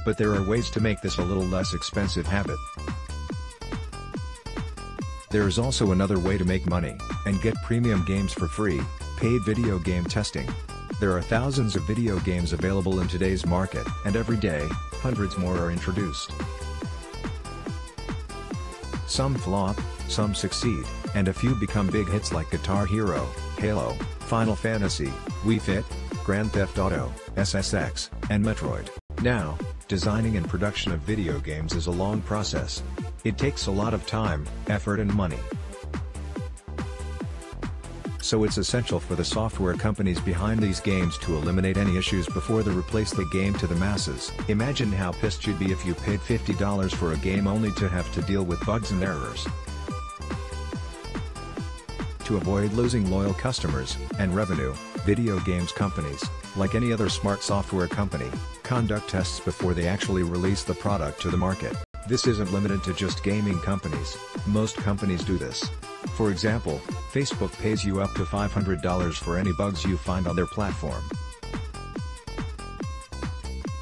But there are ways to make this a little less expensive habit. There is also another way to make money, and get premium games for free: paid video game testing. There are thousands of video games available in today's market, and every day, hundreds more are introduced. Some flop, some succeed, and a few become big hits like Guitar Hero, Halo, Final Fantasy, Wii Fit, Grand Theft Auto, SSX, and Metroid. Now, designing and production of video games is a long process. It takes a lot of time, effort and money. So it's essential for the software companies behind these games to eliminate any issues before they release the game to the masses. Imagine how pissed you'd be if you paid $50 for a game only to have to deal with bugs and errors. To avoid losing loyal customers and revenue, video games companies, like any other smart software company, conduct tests before they actually release the product to the market. This isn't limited to just gaming companies. Most companies do this. For example, Facebook pays you up to $500 for any bugs you find on their platform.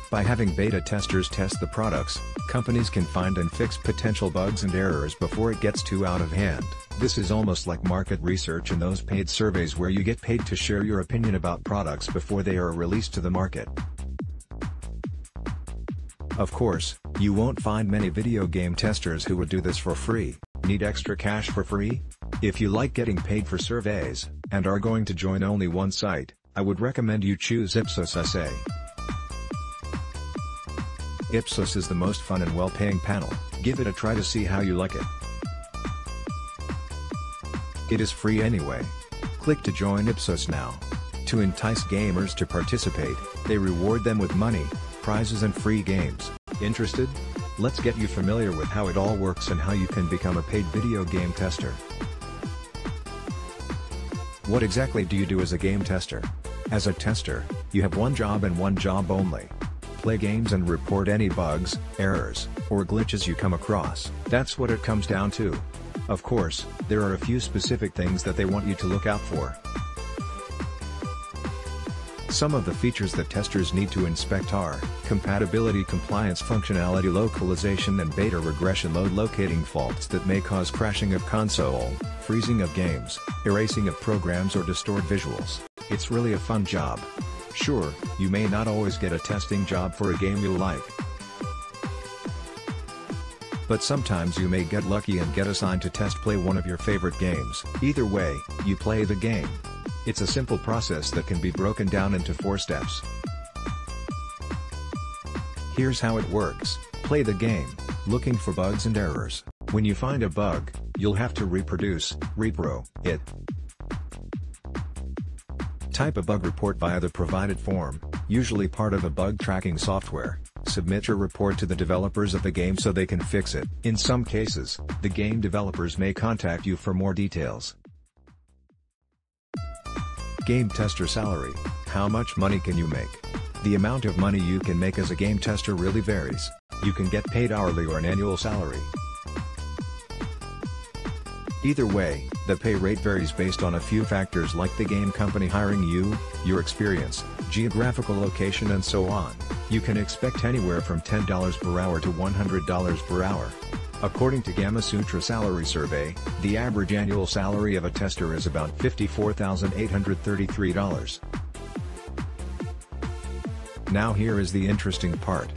By having beta testers test the products, companies can find and fix potential bugs and errors before it gets too out of hand. This is almost like market research and those paid surveys where you get paid to share your opinion about products before they are released to the market. Of course, you won't find many video game testers who would do this for free. Need extra cash for free? If you like getting paid for surveys, and are going to join only one site, I would recommend you choose Ipsos SA. Ipsos is the most fun and well-paying panel. Give it a try to see how you like it. It is free anyway. Click to join Ipsos now. To entice gamers to participate, they reward them with money, prizes and free games. Interested? Let's get you familiar with how it all works and how you can become a paid video game tester. What exactly do you do as a game tester? As a tester, you have one job and one job only. Play games and report any bugs, errors, or glitches you come across. That's what it comes down to. Of course, there are a few specific things that they want you to look out for. Some of the features that testers need to inspect are: compatibility, compliance, functionality, localization and beta regression, load locating faults that may cause crashing of console, freezing of games, erasing of programs or distort visuals. It's really a fun job. Sure, you may not always get a testing job for a game you like, but sometimes you may get lucky and get assigned to play one of your favorite games. Either way, you play the game. It's a simple process that can be broken down into 4 steps. Here's how it works. Play the game, looking for bugs and errors. When you find a bug, you'll have to repro it. Type a bug report via the provided form, usually part of a bug tracking software. Submit your report to the developers of the game so they can fix it. In some cases, the game developers may contact you for more details. Game tester salary. How much money can you make? The amount of money you can make as a game tester really varies. You can get paid hourly or an annual salary. Either way, the pay rate varies based on a few factors like the game company hiring you, your experience, geographical location and so on. You can expect anywhere from $10 per hour to $100 per hour. According to Gamasutra Salary Survey, the average annual salary of a tester is about $54,833. Now here is the interesting part.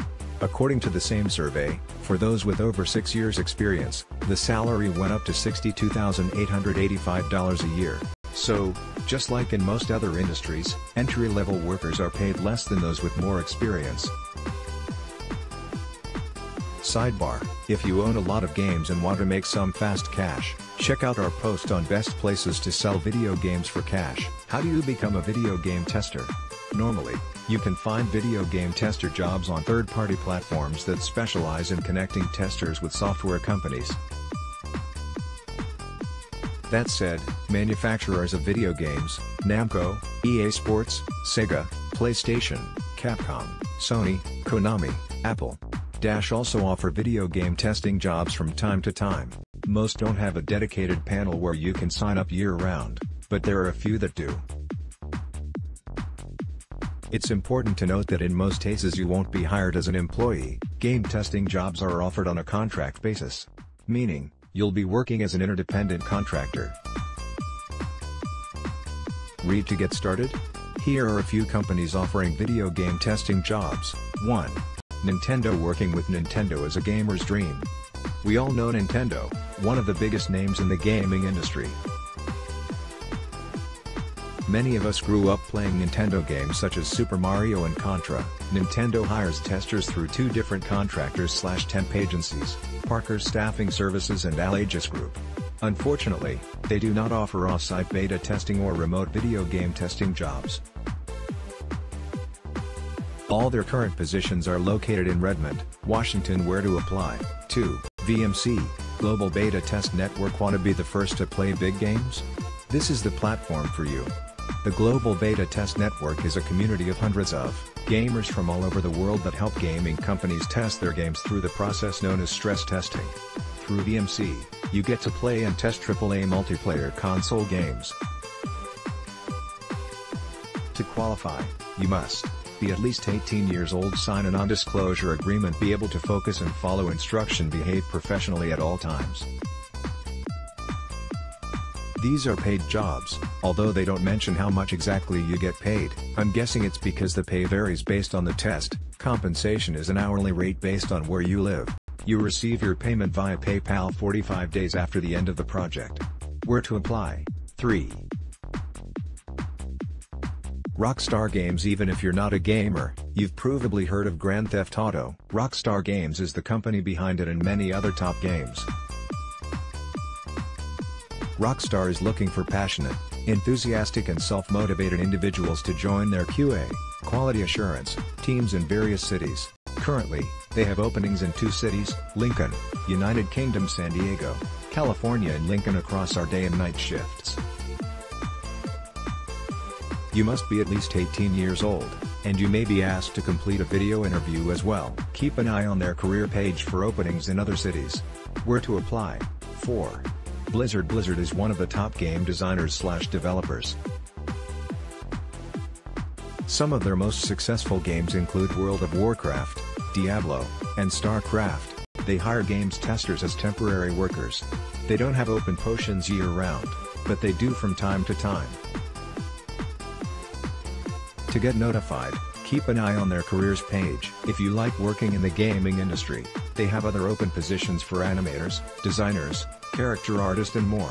According to the same survey, for those with over 6 years experience, the salary went up to $62,885 a year. So, just like in most other industries, entry-level workers are paid less than those with more experience. Sidebar: if you own a lot of games and want to make some fast cash, check out our post on best places to sell video games for cash. How do you become a video game tester? Normally, you can find video game tester jobs on third-party platforms that specialize in connecting testers with software companies. That said, manufacturers of video games, Namco, EA Sports, Sega, PlayStation, Capcom, Sony, Konami, Apple, also offer video game testing jobs from time to time. Most don't have a dedicated panel where you can sign up year-round, but there are a few that do. It's important to note that in most cases you won't be hired as an employee. Game testing jobs are offered on a contract basis. Meaning, you'll be working as an interdependent contractor. Ready to get started? Here are a few companies offering video game testing jobs. 1. Nintendo. Working with Nintendo is a gamer's dream. We all know Nintendo, one of the biggest names in the gaming industry. Many of us grew up playing Nintendo games such as Super Mario and Contra. Nintendo hires testers through two different contractors/temp agencies, Parker's Staffing Services and Allegis Group. Unfortunately, they do not offer off-site beta testing or remote video game testing jobs. All their current positions are located in Redmond, Washington. Where to apply? 2. VMC, Global Beta Test Network. Want to be the first to play big games? This is the platform for you. The Global Beta Test Network is a community of hundreds of gamers from all over the world that help gaming companies test their games through the process known as stress testing. Through VMC, you get to play and test AAA multiplayer console games. To qualify, you must be at least 18 years old, sign a non-disclosure agreement, be able to focus and follow instruction, behave professionally at all times. These are paid jobs, although they don't mention how much exactly you get paid. I'm guessing it's because the pay varies based on the test. Compensation is an hourly rate based on where you live. You receive your payment via PayPal 45 days after the end of the project. Where to apply? 3. Rockstar Games. Even if you're not a gamer, you've probably heard of Grand Theft Auto. Rockstar Games is the company behind it and many other top games. Rockstar is looking for passionate, enthusiastic and self-motivated individuals to join their QA, quality assurance, teams in various cities. Currently, they have openings in 2 cities, Lincoln, United Kingdom, San Diego, California and Lincoln, across our day and night shifts. You must be at least 18 years old, and you may be asked to complete a video interview as well. Keep an eye on their career page for openings in other cities. Where to apply? 4. Blizzard. Blizzard is one of the top game designers/developers. Some of their most successful games include World of Warcraft, Diablo, and StarCraft. They hire games testers as temporary workers. They don't have open positions year-round, but they do from time to time. To get notified, keep an eye on their careers page. If you like working in the gaming industry, they have other open positions for animators, designers, character artists and more.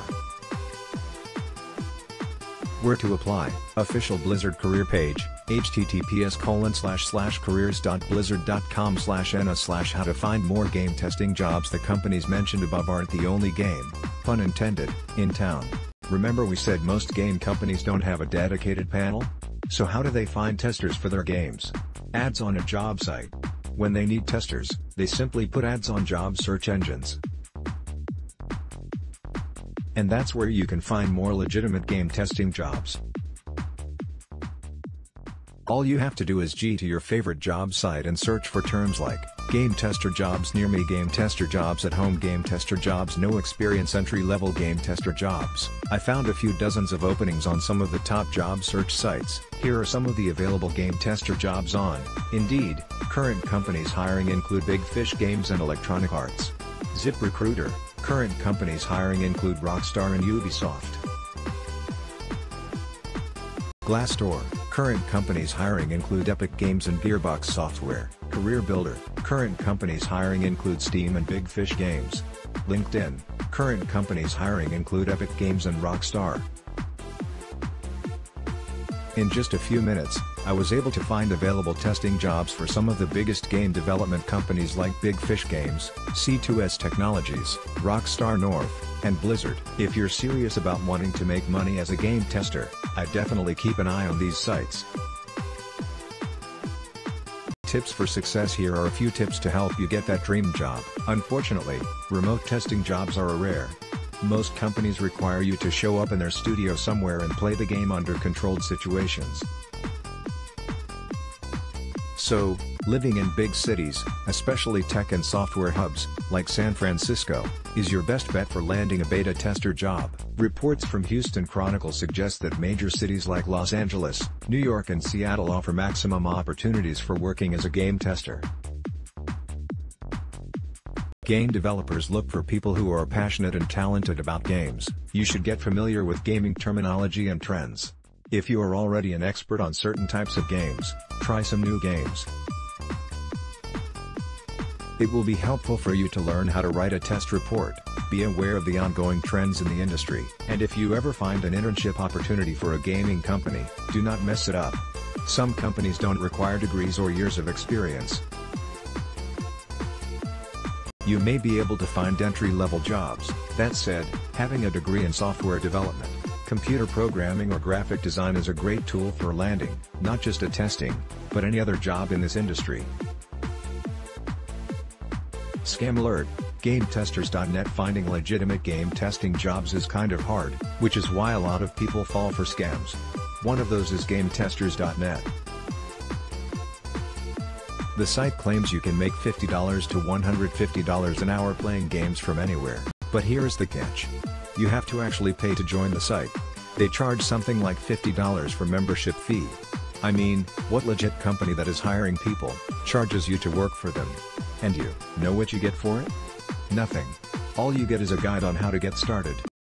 Where to apply? Official Blizzard career page, https://careers.blizzard.com/na/how to find more game testing jobs. The companies mentioned above aren't the only game, pun intended, in town. Remember we said most game companies don't have a dedicated panel? So how do they find testers for their games? Ads on a job site. When they need testers, they simply put ads on job search engines. And that's where you can find more legitimate game testing jobs. All you have to do is go to your favorite job site and search for terms like game tester jobs near me, game tester jobs at home, game tester jobs no experience, entry-level game tester jobs. I found a few dozens of openings on some of the top job search sites. Here are some of the available game tester jobs on Indeed. Current companies hiring include Big Fish Games and Electronic Arts. ZipRecruiter. Current companies hiring include Rockstar and Ubisoft. Glassdoor. Current companies hiring include Epic Games and Gearbox Software. Career Builder. Current companies hiring include Steam and Big Fish Games. LinkedIn. Current companies hiring include Epic Games and Rockstar. In just a few minutes, I was able to find available testing jobs for some of the biggest game development companies like Big Fish Games, C2S Technologies, Rockstar North, and Blizzard. If you're serious about wanting to make money as a game tester, I definitely keep an eye on these sites. Tips for success. Here are a few tips to help you get that dream job. Unfortunately, remote testing jobs are rare. Most companies require you to show up in their studio somewhere and play the game under controlled situations. So, Living in big cities, especially tech and software hubs, like San Francisco, is your best bet for landing a beta tester job. Reports from Houston Chronicle suggest that major cities like Los Angeles, New York and Seattle offer maximum opportunities for working as a game tester. Game developers look for people who are passionate and talented about games. You should get familiar with gaming terminology and trends. If you are already an expert on certain types of games, try some new games. It will be helpful for you to learn how to write a test report, be aware of the ongoing trends in the industry, and if you ever find an internship opportunity for a gaming company, do not mess it up. Some companies don't require degrees or years of experience. You may be able to find entry-level jobs. That said, having a degree in software development, computer programming or graphic design is a great tool for landing, not just a testing, but any other job in this industry. Scam alert: GameTesters.net. Finding legitimate game testing jobs is kind of hard, which is why a lot of people fall for scams. One of those is GameTesters.net. The site claims you can make $50 to $150 an hour playing games from anywhere, but here's the catch. You have to actually pay to join the site. They charge something like $50 for membership fee. I mean, what legit company that is hiring people charges you to work for them? And you know what you get for it? Nothing. All you get is a guide on how to get started.